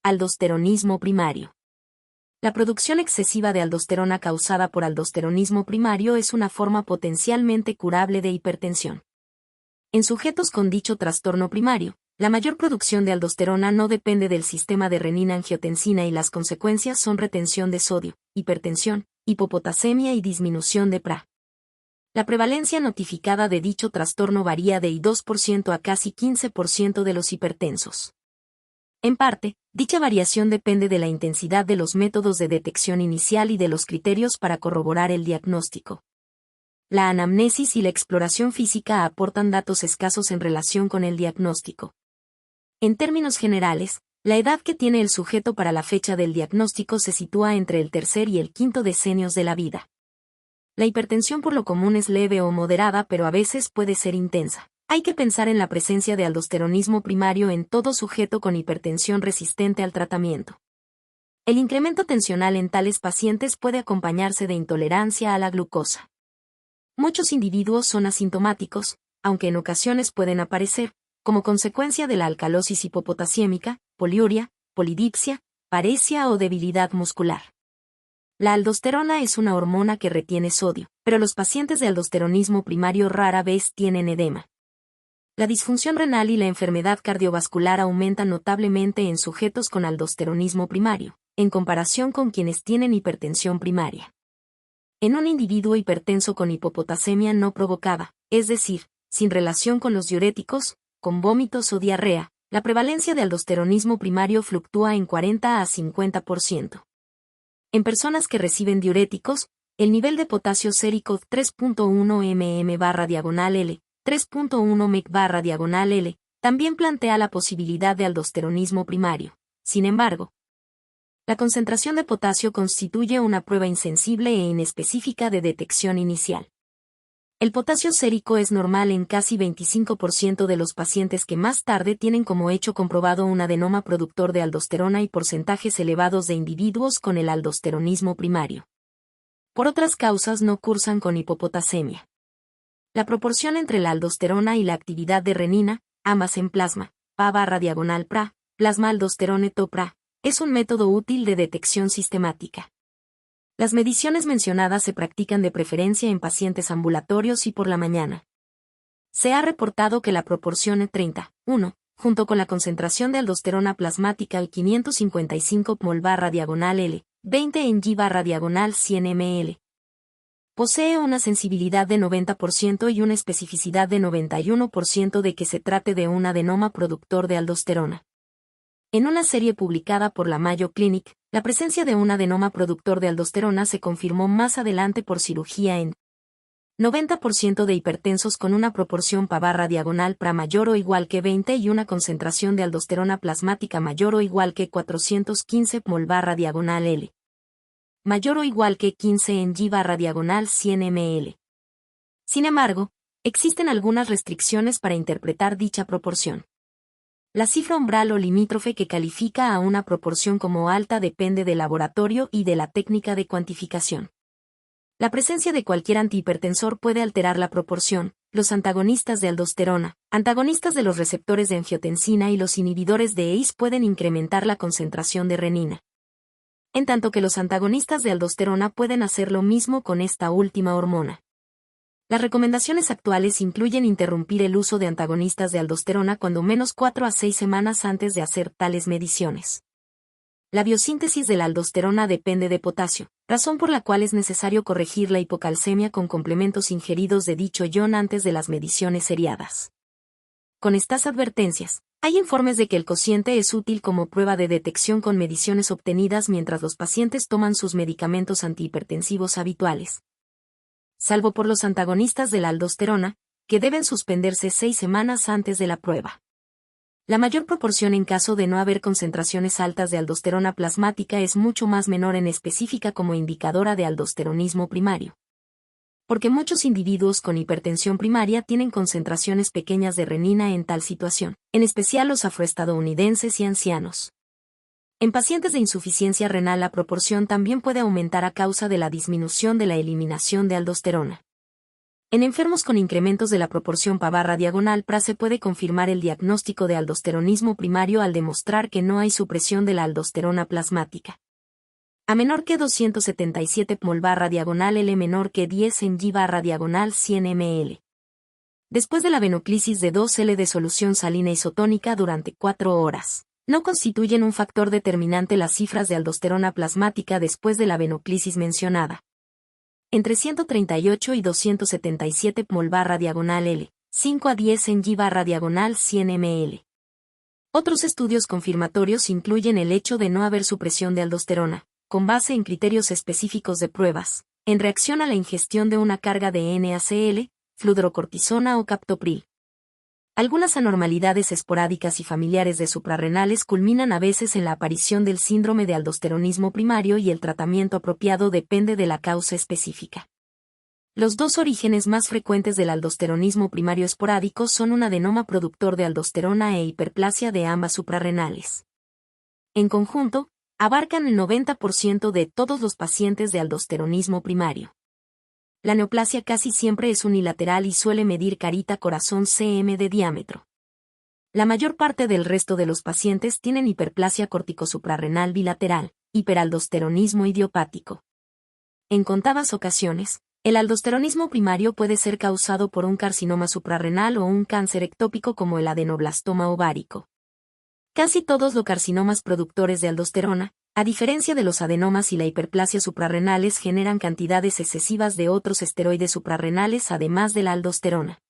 Aldosteronismo primario. La producción excesiva de aldosterona causada por aldosteronismo primario es una forma potencialmente curable de hipertensión. En sujetos con dicho trastorno primario, la mayor producción de aldosterona no depende del sistema de renina-angiotensina y las consecuencias son retención de sodio, hipertensión, hipopotasemia y disminución de PRA. La prevalencia notificada de dicho trastorno varía de 2% a casi 15% de los hipertensos. En parte, dicha variación depende de la intensidad de los métodos de detección inicial y de los criterios para corroborar el diagnóstico. La anamnesis y la exploración física aportan datos escasos en relación con el diagnóstico. En términos generales, la edad que tiene el sujeto para la fecha del diagnóstico se sitúa entre el tercer y el quinto decenios de la vida. La hipertensión por lo común es leve o moderada, pero a veces puede ser intensa. Hay que pensar en la presencia de aldosteronismo primario en todo sujeto con hipertensión resistente al tratamiento. El incremento tensional en tales pacientes puede acompañarse de intolerancia a la glucosa. Muchos individuos son asintomáticos, aunque en ocasiones pueden aparecer, como consecuencia de la alcalosis hipopotasiémica, poliuria, polidipsia, paresia o debilidad muscular. La aldosterona es una hormona que retiene sodio, pero los pacientes de aldosteronismo primario rara vez tienen edema. La disfunción renal y la enfermedad cardiovascular aumentan notablemente en sujetos con aldosteronismo primario, en comparación con quienes tienen hipertensión primaria. En un individuo hipertenso con hipopotasemia no provocada, es decir, sin relación con los diuréticos, con vómitos o diarrea, la prevalencia de aldosteronismo primario fluctúa en 40 a 50%. En personas que reciben diuréticos, el nivel de potasio sérico 3.1 mm/L, 3.1 mEq/L, también plantea la posibilidad de aldosteronismo primario. Sin embargo, la concentración de potasio constituye una prueba insensible e inespecífica de detección inicial. El potasio sérico es normal en casi 25% de los pacientes que más tarde tienen como hecho comprobado un adenoma productor de aldosterona y porcentajes elevados de individuos con el aldosteronismo primario. Por otras causas no cursan con hipopotasemia. La proporción entre la aldosterona y la actividad de renina, ambas en plasma, PA/PRA, plasma aldosterone-TO-PRA, es un método útil de detección sistemática. Las mediciones mencionadas se practican de preferencia en pacientes ambulatorios y por la mañana. Se ha reportado que la proporción E30:1, junto con la concentración de aldosterona plasmática al 555 mol/L, 20 en G/100 ml, posee una sensibilidad de 90% y una especificidad de 91% de que se trate de un adenoma productor de aldosterona. En una serie publicada por la Mayo Clinic, la presencia de un adenoma productor de aldosterona se confirmó más adelante por cirugía en 90% de hipertensos con una proporción PA/PRA mayor o igual que 20 y una concentración de aldosterona plasmática mayor o igual que 415 mol/L. Mayor o igual que 15 en G/100 ml. Sin embargo, existen algunas restricciones para interpretar dicha proporción. La cifra umbral o limítrofe que califica a una proporción como alta depende del laboratorio y de la técnica de cuantificación. La presencia de cualquier antihipertensor puede alterar la proporción. Los antagonistas de aldosterona, antagonistas de los receptores de angiotensina y los inhibidores de ACE pueden incrementar la concentración de renina, en tanto que los antagonistas de aldosterona pueden hacer lo mismo con esta última hormona. Las recomendaciones actuales incluyen interrumpir el uso de antagonistas de aldosterona cuando menos 4 a 6 semanas antes de hacer tales mediciones. La biosíntesis de la aldosterona depende de potasio, razón por la cual es necesario corregir la hipocalcemia con complementos ingeridos de dicho ion antes de las mediciones seriadas. Con estas advertencias, hay informes de que el cociente es útil como prueba de detección con mediciones obtenidas mientras los pacientes toman sus medicamentos antihipertensivos habituales, salvo por los antagonistas de la aldosterona, que deben suspenderse 6 semanas antes de la prueba. La mayor proporción en caso de no haber concentraciones altas de aldosterona plasmática es mucho más menor en específica como indicadora de aldosteronismo primario. Porque muchos individuos con hipertensión primaria tienen concentraciones pequeñas de renina en tal situación, en especial los afroestadounidenses y ancianos. En pacientes de insuficiencia renal la proporción también puede aumentar a causa de la disminución de la eliminación de aldosterona. En enfermos con incrementos de la proporción PA/diagonal PRA se puede confirmar el diagnóstico de aldosteronismo primario al demostrar que no hay supresión de la aldosterona plasmática. A menor que 277 mol/diagonal L menor que 10 en G/diagonal 100 ml. Después de la venoclisis de 2L de solución salina isotónica durante 4 horas. No constituyen un factor determinante las cifras de aldosterona plasmática después de la venoclisis mencionada. Entre 138 y 277 mol/diagonal L, 5 a 10 en G/diagonal 100 ml. Otros estudios confirmatorios incluyen el hecho de no haber supresión de aldosterona, con base en criterios específicos de pruebas, en reacción a la ingestión de una carga de NaCl, fludrocortisona o captopril. Algunas anormalidades esporádicas y familiares de suprarrenales culminan a veces en la aparición del síndrome de aldosteronismo primario y el tratamiento apropiado depende de la causa específica. Los dos orígenes más frecuentes del aldosteronismo primario esporádico son un adenoma productor de aldosterona e hiperplasia de ambas suprarrenales. En conjunto, abarcan el 90% de todos los pacientes de aldosteronismo primario. La neoplasia casi siempre es unilateral y suele medir carita-corazón cm de diámetro. La mayor parte del resto de los pacientes tienen hiperplasia corticosuprarrenal bilateral, hiperaldosteronismo idiopático. En contadas ocasiones, el aldosteronismo primario puede ser causado por un carcinoma suprarrenal o un cáncer ectópico como el adenoblastoma ovárico. Casi todos los carcinomas productores de aldosterona, a diferencia de los adenomas y la hiperplasia suprarrenales, generan cantidades excesivas de otros esteroides suprarrenales además de la aldosterona.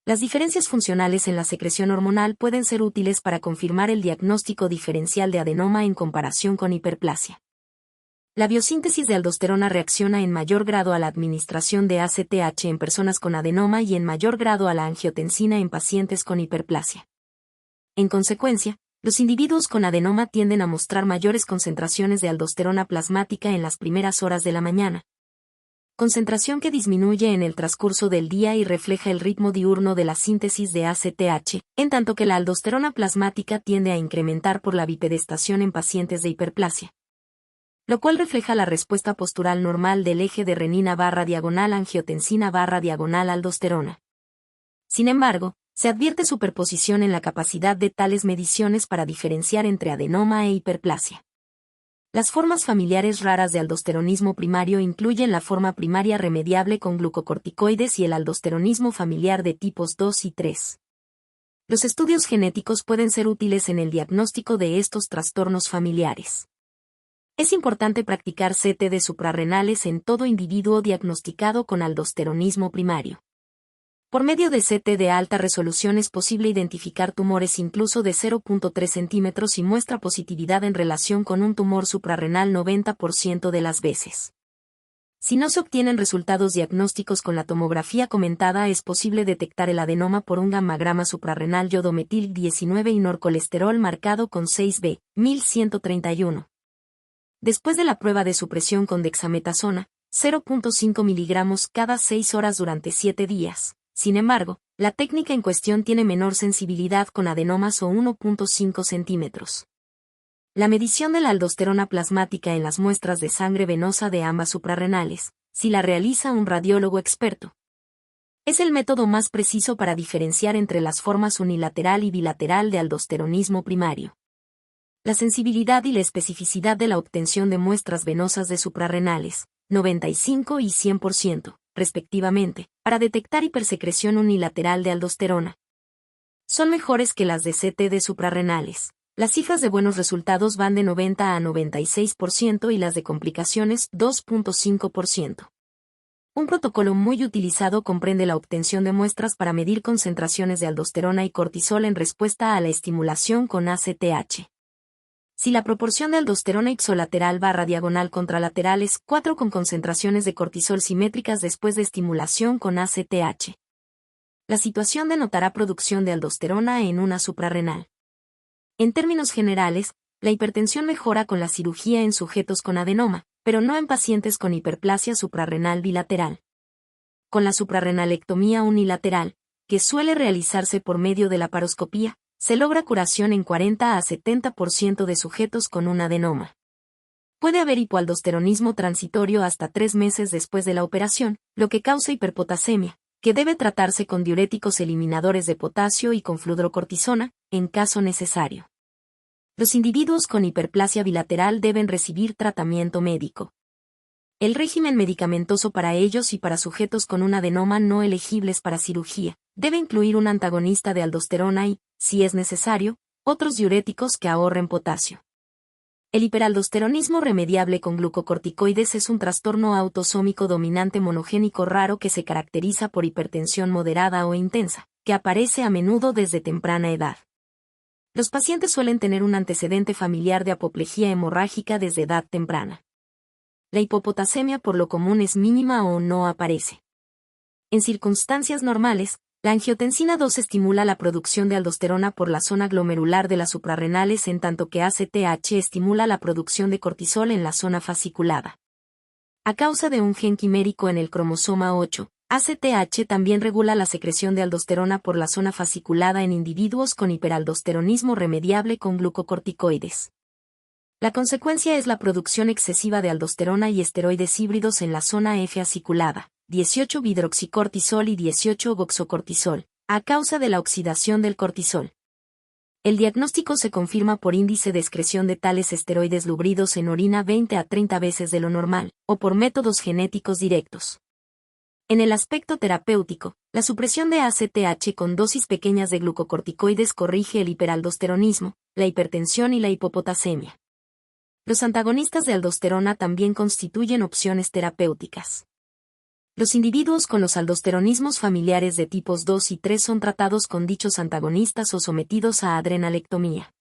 Las diferencias funcionales en la secreción hormonal pueden ser útiles para confirmar el diagnóstico diferencial de adenoma en comparación con hiperplasia. La biosíntesis de aldosterona reacciona en mayor grado a la administración de ACTH en personas con adenoma y en mayor grado a la angiotensina en pacientes con hiperplasia. En consecuencia, los individuos con adenoma tienden a mostrar mayores concentraciones de aldosterona plasmática en las primeras horas de la mañana. Concentración que disminuye en el transcurso del día y refleja el ritmo diurno de la síntesis de ACTH, en tanto que la aldosterona plasmática tiende a incrementar por la bipedestación en pacientes de hiperplasia. Lo cual refleja la respuesta postural normal del eje de renina/diagonal angiotensina/diagonal aldosterona. Sin embargo, se advierte superposición en la capacidad de tales mediciones para diferenciar entre adenoma e hiperplasia. Las formas familiares raras de aldosteronismo primario incluyen la forma primaria remediable con glucocorticoides y el aldosteronismo familiar de tipos 2 y 3. Los estudios genéticos pueden ser útiles en el diagnóstico de estos trastornos familiares. Es importante practicar CT de suprarrenales en todo individuo diagnosticado con aldosteronismo primario. Por medio de CT de alta resolución es posible identificar tumores incluso de 0.3 centímetros y muestra positividad en relación con un tumor suprarrenal 90% de las veces. Si no se obtienen resultados diagnósticos con la tomografía comentada, es posible detectar el adenoma por un gammagrama suprarrenal yodometil 19 y norcolesterol marcado con 6B, 1131. Después de la prueba de supresión con dexametasona, 0.5 miligramos cada 6 horas durante 7 días. Sin embargo, la técnica en cuestión tiene menor sensibilidad con adenomas o 1.5 centímetros. La medición de la aldosterona plasmática en las muestras de sangre venosa de ambas suprarrenales, si la realiza un radiólogo experto, es el método más preciso para diferenciar entre las formas unilateral y bilateral de aldosteronismo primario. La sensibilidad y la especificidad de la obtención de muestras venosas de suprarrenales, 95 y 100%, respectivamente, para detectar hipersecreción unilateral de aldosterona, son mejores que las de CT de suprarrenales. Las cifras de buenos resultados van de 90 a 96% y las de complicaciones 2.5%. Un protocolo muy utilizado comprende la obtención de muestras para medir concentraciones de aldosterona y cortisol en respuesta a la estimulación con ACTH. Si la proporción de aldosterona ipsolateral/diagonal contralateral es 4 con concentraciones de cortisol simétricas después de estimulación con ACTH, la situación denotará producción de aldosterona en una suprarrenal. En términos generales, la hipertensión mejora con la cirugía en sujetos con adenoma, pero no en pacientes con hiperplasia suprarrenal bilateral. Con la suprarrenalectomía unilateral, que suele realizarse por medio de la laparoscopía, se logra curación en 40 a 70% de sujetos con un adenoma. Puede haber hipoaldosteronismo transitorio hasta 3 meses después de la operación, lo que causa hiperpotasemia, que debe tratarse con diuréticos eliminadores de potasio y con fludrocortisona, en caso necesario. Los individuos con hiperplasia bilateral deben recibir tratamiento médico. El régimen medicamentoso para ellos y para sujetos con un adenoma no elegibles para cirugía debe incluir un antagonista de aldosterona y, si es necesario, otros diuréticos que ahorren potasio. El hiperaldosteronismo remediable con glucocorticoides es un trastorno autosómico dominante monogénico raro que se caracteriza por hipertensión moderada o intensa, que aparece a menudo desde temprana edad. Los pacientes suelen tener un antecedente familiar de apoplejía hemorrágica desde edad temprana. La hipopotasemia por lo común es mínima o no aparece. En circunstancias normales, la angiotensina 2 estimula la producción de aldosterona por la zona glomerular de las suprarrenales en tanto que ACTH estimula la producción de cortisol en la zona fasciculada. A causa de un gen quimérico en el cromosoma 8, ACTH también regula la secreción de aldosterona por la zona fasciculada en individuos con hiperaldosteronismo remediable con glucocorticoides. La consecuencia es la producción excesiva de aldosterona y esteroides híbridos en la zona F fasciculada, 18-hidroxicortisol y 18-goxocortisol, a causa de la oxidación del cortisol. El diagnóstico se confirma por índice de excreción de tales esteroides lubridos en orina 20 a 30 veces de lo normal, o por métodos genéticos directos. En el aspecto terapéutico, la supresión de ACTH con dosis pequeñas de glucocorticoides corrige el hiperaldosteronismo, la hipertensión y la hipopotasemia. Los antagonistas de aldosterona también constituyen opciones terapéuticas. Los individuos con los aldosteronismos familiares de tipos 2 y 3 son tratados con dichos antagonistas o sometidos a adrenalectomía.